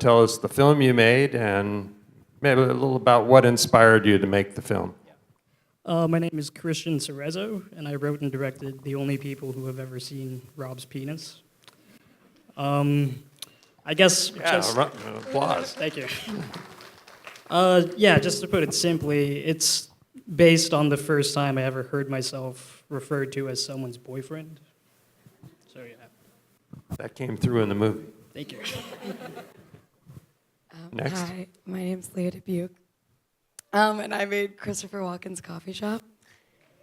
tell us the film you made and maybe a little about what inspired you to make the film. My name is Christian Cerezo, and I wrote and directed The Only People Who Have Ever Seen Rob's Penis. I guess just... Applause. Thank you. Yeah, just to put it simply, it's based on the first time I ever heard myself referred to as someone's boyfriend. So, yeah. That came through in the movie. Thank you. Next. Hi, my name's Leah Dubuc, and I made Christopher Walken's coffee shop.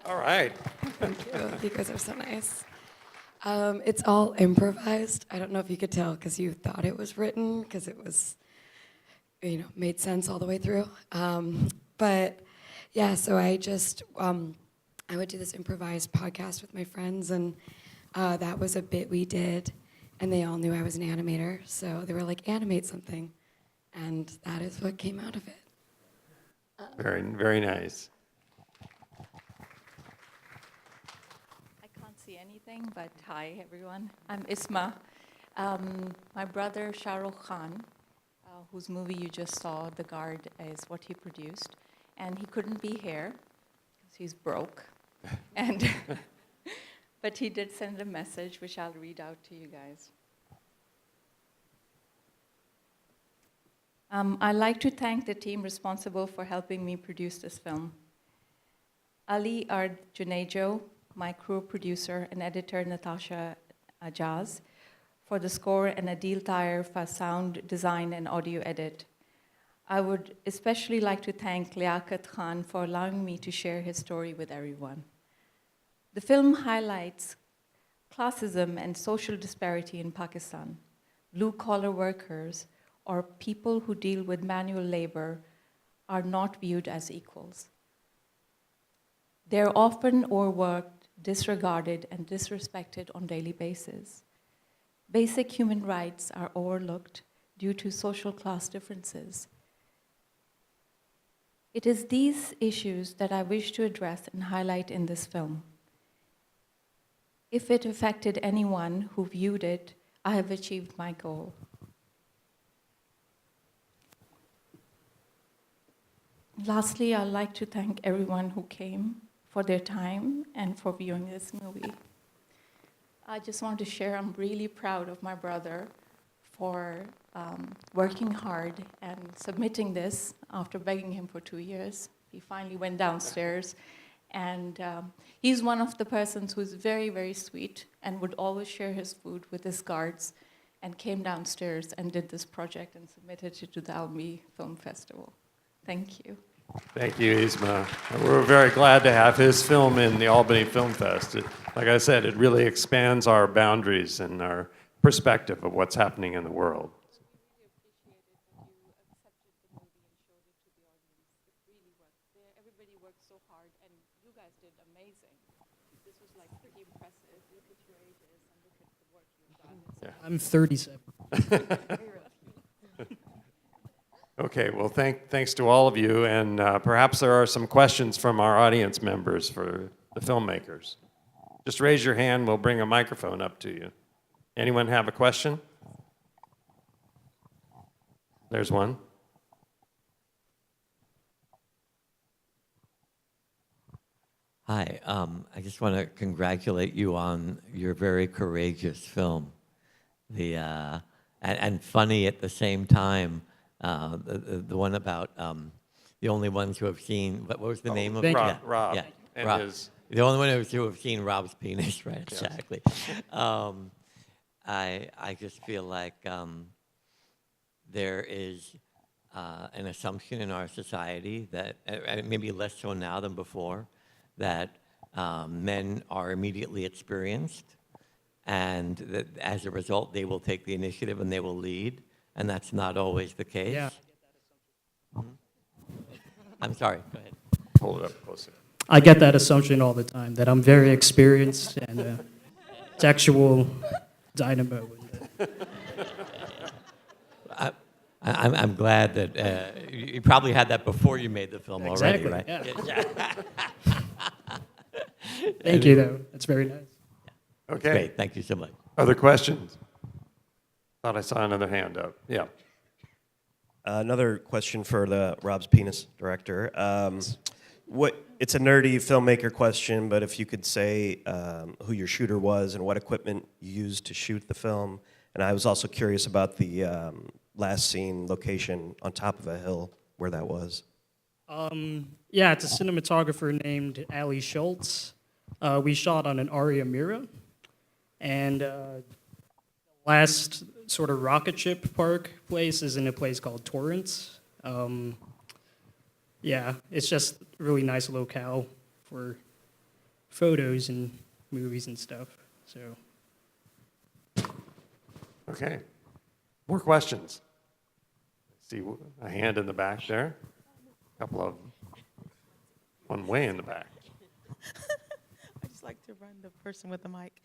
All right. Thank you. You guys are so nice. It's all improvised. I don't know if you could tell because you thought it was written because it was, made sense all the way through. But yeah, so I just, I would do this improvised podcast with my friends, and that was a bit we did, and they all knew I was an animator, so they were like, animate something, and that is what came out of it. Very, very nice. I can't see anything, but hi, everyone. I'm Ismah. My brother, Shahrukh Khan, whose movie you just saw, The Guard, is what he produced. And he couldn't be here because he's broke. And but he did send a message, which I'll read out to you guys. I'd like to thank the team responsible for helping me produce this film. Ali Arjunejo, my crew producer and editor Natasha Ajaz, for the score, and Adil Taher for sound design and audio edit. I would especially like to thank Liaquat Khan for allowing me to share his story with everyone. The film highlights classism and social disparity in Pakistan. Blue-collar workers or people who deal with manual labor are not viewed as equals. They're often overworked, disregarded, and disrespected on a daily basis. Basic human rights are overlooked due to social class differences. It is these issues that I wish to address and highlight in this film. If it affected anyone who viewed it, I have achieved my goal. Lastly, I'd like to thank everyone who came for their time and for viewing this movie. I just want to share, I'm really proud of my brother for working hard and submitting this after begging him for 2 years. He finally went downstairs, and he's one of the persons who's very, very sweet and would always share his food with his guards, and came downstairs and did this project and submitted it to the Albany Film Festival. Thank you. Thank you, Ismah. We're very glad to have his film in the Albany Film Fest. Like I said, it really expands our boundaries and our perspective of what's happening in the world. Everybody worked so hard, and you guys did amazing. This was like pretty impressive. Look at your ages and look at the work you've done. Yeah. I'm 37. Okay, well, thanks to all of you, and perhaps there are some questions from our audience members for the filmmakers. Just raise your hand, we'll bring a microphone up to you. Anyone have a question? There's one. Hi, I just want to congratulate you on your very courageous film. And funny at the same time. The one about the only ones who have seen, what was the name of it? Rob. Yeah, And Rob. his, The only one who have seen Rob's penis, right? Yes. Exactly. I just feel like there is an assumption in our society that, and maybe less so now than before, that men are immediately experienced, and that as a result they will take the initiative and they will lead. And that's not always the case. Yeah. I'm sorry, go ahead. hold it up closer. I get that assumption all the time, that I'm very experienced and a sexual dynamo. I'm glad that you probably had that before you made the film Exactly, already, right? yeah. Thank you, though. That's very nice. Okay. Great, thank you so much. Other questions? Thought I saw another hand up. Yeah. Another question for the Rob's Penis director. It's a nerdy filmmaker question, but if you could say who your shooter was and what equipment you used to shoot the film. And I was also curious about the last scene location on top of a hill, where that was. Yeah, it's a cinematographer named Ali Schultz. We shot on an Aria Mira, and last sort of rocket ship park place is in a place called Torrance. Yeah, it's just a really nice locale for photos and movies and stuff. So, Okay. More questions? See a hand in the back there. A couple of them. One way in the back. I just like to run the person with the mic.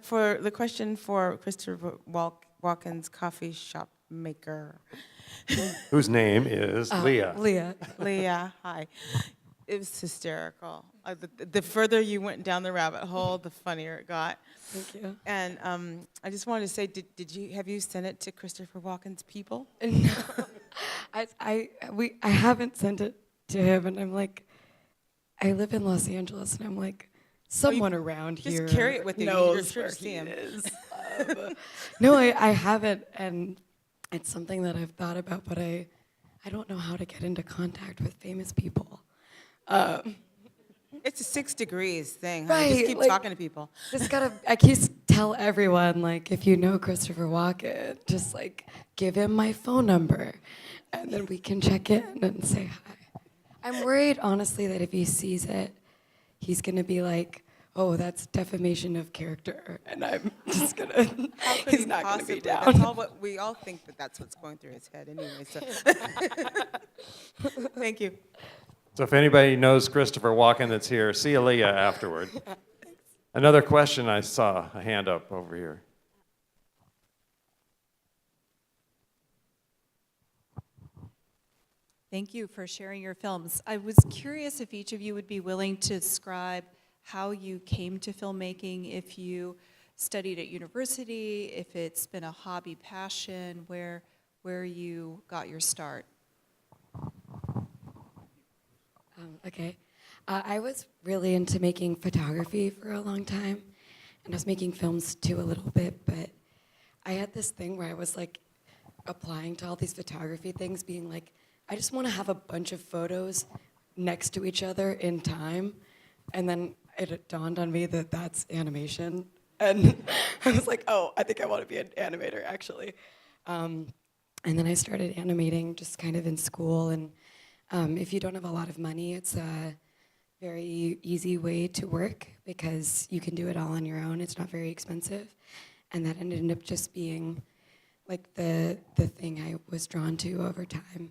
For the question for Christopher Walken's coffee shop maker. Whose name is Leah. Leah. Leah, hi. It was hysterical. The further you went down the rabbit hole, the funnier it got. Thank you. And I just wanted to say, have you sent it to Christopher Walken's people? No, I haven't sent it to him, and I'm like, I live in Los Angeles, and I'm like, someone around just here carry it with you. You're knows sure where to see he him. is. No, I haven't, and it's something that I've thought about, but I don't know how to get into contact with famous people. It's a 6 degrees thing. Right, Just keep like- talking to people. I keep tell everyone, like, if you know Christopher Walken, just like give him my phone number, and then we can check in and say hi. I'm worried, honestly, that if he sees it, he's gonna be like, "Oh, that's defamation of character," and I'm just gonna. How could He's he not gonna possibly? be down. That's all what we all think that's what's going through his head anyway. So. Thank you. So if anybody knows Christopher Walken that's here, see Leah afterward. Another question, I saw a hand up over here. Thank you for sharing your films. I was curious if each of you would be willing to describe how you came to filmmaking, if you studied at university, if it's been a hobby passion, where you got your start. Okay. I was really into making photography for a long time, and I was making films too a little bit, but I had this thing where I was like applying to all these photography things, being like, I just want to have a bunch of photos next to each other in time, and then it dawned on me that that's animation, and I was like, oh, I think I want to be an animator, actually. And then I started animating just kind of in school, and if you don't have a lot of money, it's a very easy way to work because you can do it all on your own. It's not very expensive. And that ended up just being like the thing I was drawn to over time.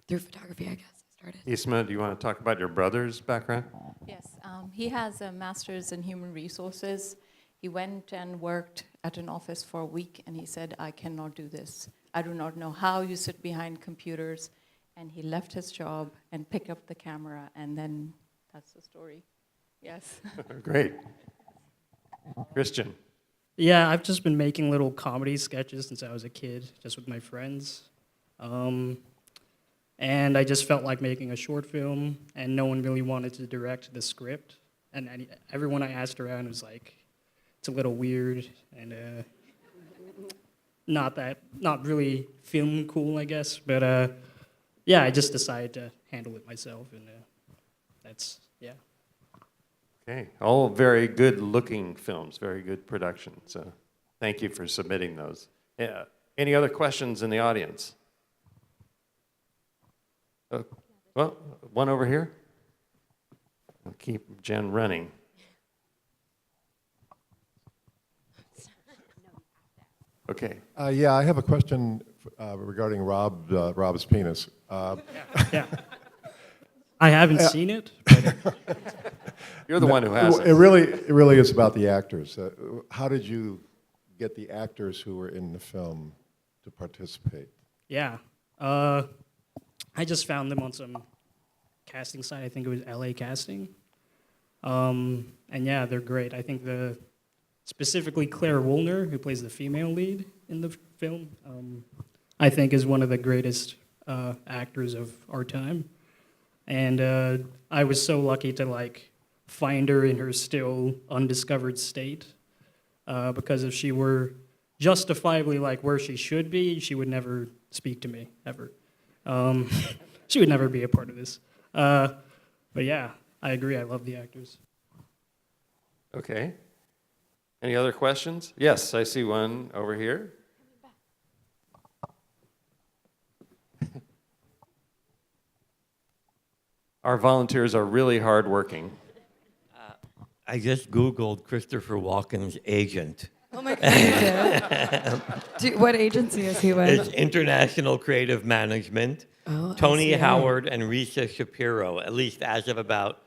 Through photography, I guess, I started. Ismah, do you want to talk about your brother's background? Yes, he has a master's in human resources. He went and worked at an office for a week, and he said, I cannot do this. I do not know how you sit behind computers. And he left his job and picked up the camera, and then that's the story. Yes. Great. Christian. yeah, I've just been making little comedy sketches since I was a kid, just with my friends. And I just felt like making a short film, and no one really wanted to direct the script. And everyone I asked around was like, it's a little weird, and not really film cool, I guess. But yeah, I just decided to handle it myself, and that's, yeah. Okay, all very good-looking films, very good production. So thank you for submitting those. Yeah. Any other questions in the audience? Well, one over here. I'll keep Jen running. Okay. Yeah, I have a question regarding Rob's penis. Yeah. I haven't seen it, but You're the one who has It really is about the actors. How did you get the actors who were in the film to participate? yeah. I just found them on some casting site. I think it was LA Casting. And yeah, they're great. I think specifically Claire Woolner, who plays the female lead, in the film. I think is one of the greatest actors of our time. And I was so lucky to like find her in her still undiscovered state. Because if she were justifiably like where she should be, she would never speak to me ever. She would never be a part of this. But yeah, I agree. I love the actors. Okay. Any other questions? Yes, I see one over here. Our volunteers are really hardworking. I just Googled Christopher Walken's agent. Oh my God, you did? What agency is he with? It's International Creative Management. Oh, Tony ICA. Howard and Risa Shapiro, at least as of about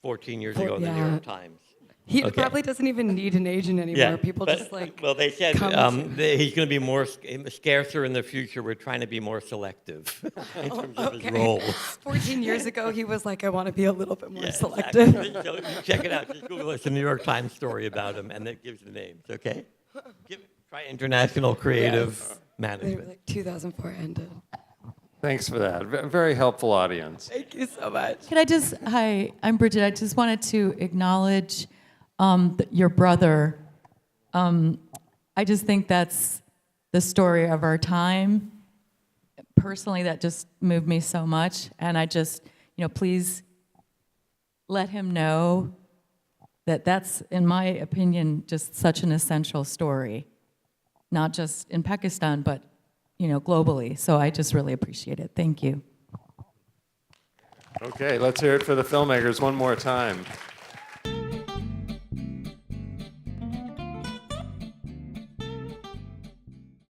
14 years ago in the New yeah. York Times. He Okay. probably doesn't even need an agent anymore. People but- just like. Well, they said come to- he's going to be more scarcer in the future. We're trying to be more selective in terms of his Okay. roles. 14 years ago, he was like, I want to be a little bit more Yeah, selective. exactly. So you check it out. Just Google it. It's a New York Times story about him, and it gives the names. Okay. Try International Creative They were Management. like 2004 ended. Thanks for that. Very helpful audience. Thank you so much. Could I just, hi, I'm Bridget. I just wanted to acknowledge your brother. I just think that's the story of our time. Personally, that just moved me so much. And I just, please let him know that that's, in my opinion, just such an essential story. Not just in Pakistan, but, globally. So I just really appreciate it. Thank you. Okay, let's hear it for the filmmakers one more time.